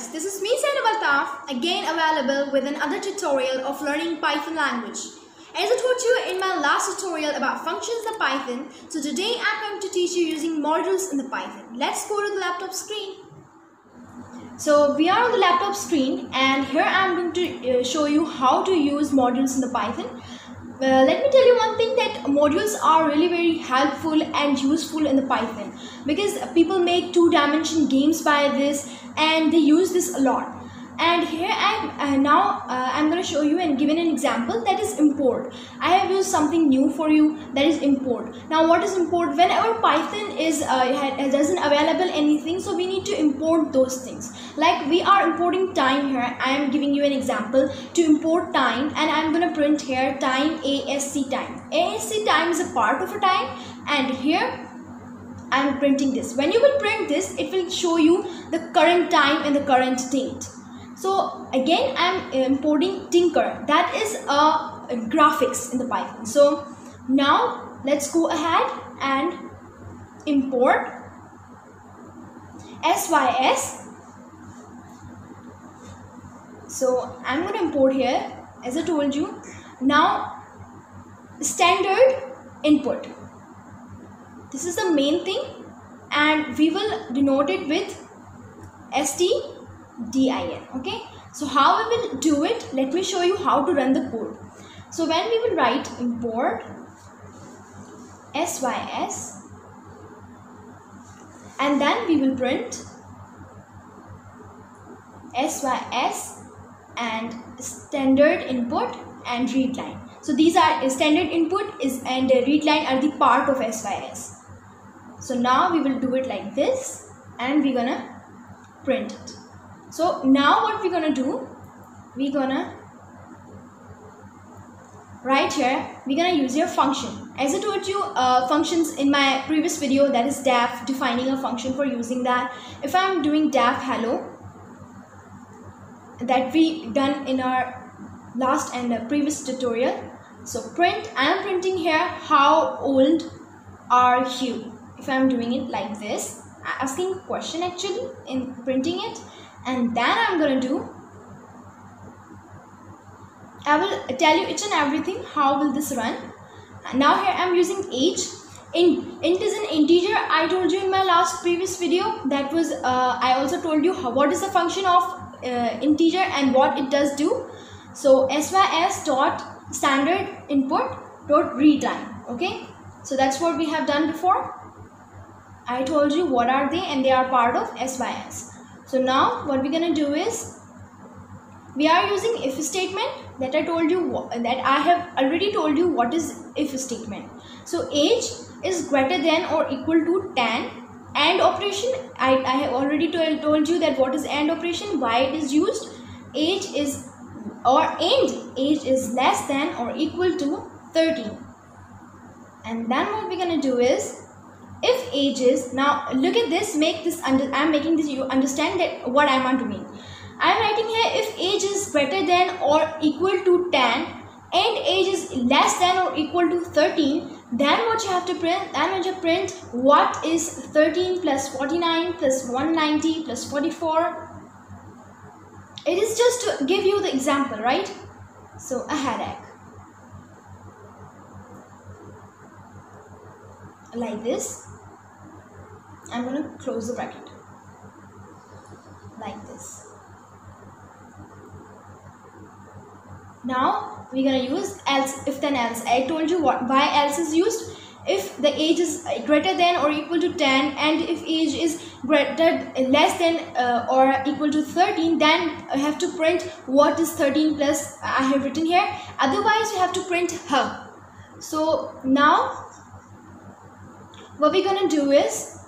guys, this is me Zainab Altaf, again available with another tutorial of learning Python language. As I told you in my last tutorial about functions in Python, so today I'm going to teach you using modules in the Python. Let's go to the laptop screen. So we are on the laptop screen and here I'm going to show you how to use modules in the Python. Let me tell you one thing, that modules are really very helpful and useful in the Python because people make two-dimension games by this and they use this a lot. And here I'm going to show you and give an example, that is import. I have used something new for you, that is import. Now what is import? Whenever Python doesn't available anything, so we need to import those things. Like we are importing time here. I am giving you an example to import time, and I'm going to print here time, ASC time. ASC time is a part of a time, and here I'm printing this. When you will print this, it will show you the current time and the current date. So again, I'm importing Tinker. That is a graphics in the Python. So now let's go ahead and import sys. So I'm going to import here, as I told you. Now standard input. This is the main thing, and we will denote it with stdin. Okay, so how we will do it, let me show you how to run the code. So when we will write import sys, and then we will print sys and standard input and read line. So these are standard input and read line are the part of sys. So now we will do it like this and we're gonna print it. So now what we're gonna do, we're gonna right here, we're gonna use your function. As I told you, functions in my previous video, that is def, defining a function for using that. If I'm doing def hello, that we done in our last and previous tutorial. So print, I am printing here how old are you. If I'm doing it like this, asking a question actually in printing it, and then I'm gonna do, I will tell you each and everything how will this run. Now here I'm using age. Int is an integer. I told you in my last previous video, that was I also told you what is the function of integer and what it does do. So sys dot standard input dot read line. Okay, so that's what we have done before. I told you what are they, and they are part of sys. So now what we're gonna do is, we are using if statement, that I told you that I have already told you what is if statement. So age is greater than or equal to 10. And operation, I have already told you that what is AND operation, why it is used. Age is age is less than or equal to 13. And then what we're gonna do is, if age is, now look at this, I'm making this, you understand that what I'm doing. I'm writing here, if age is greater than or equal to 10 and age is less than or equal to 13, then what you have to print, print what is 13 plus 49 plus 190 plus 44. It is just to give you the example, right? So a headache. Like this. I'm going to close the bracket. Like this. Now we're going to use else, if then else. I told you why else is used. If the age is greater than or equal to 10 and if age is less than or equal to 13, then I have to print what is 13 plus, I have written here. Otherwise you have to print her. So now what we're going to do is,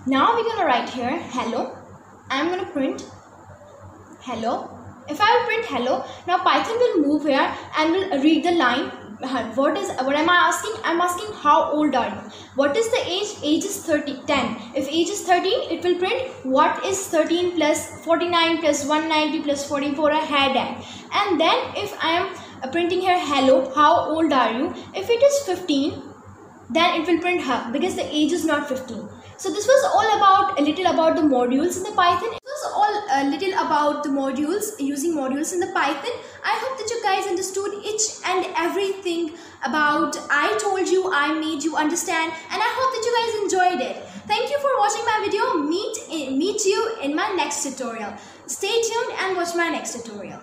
now we're going to write here hello. I'm going to print hello. If I will print hello, now Python will move here and will read the line. What am I asking? I'm asking how old are you? What is the age? Age is 10. If age is 13, it will print what is 13 plus 49 plus 190 plus 44, a headache. And then if I am printing here hello, how old are you? If it is 15, then it will print her because the age is not 15. So this was all about a little about the modules in the Python. This was all a little about the modules, using modules in the Python. I hope that you guys understood each and everything about I told you, I made you understand, and I hope that you guys enjoyed it. Thank you for watching my video. Meet you in my next tutorial. Stay tuned and watch my next tutorial.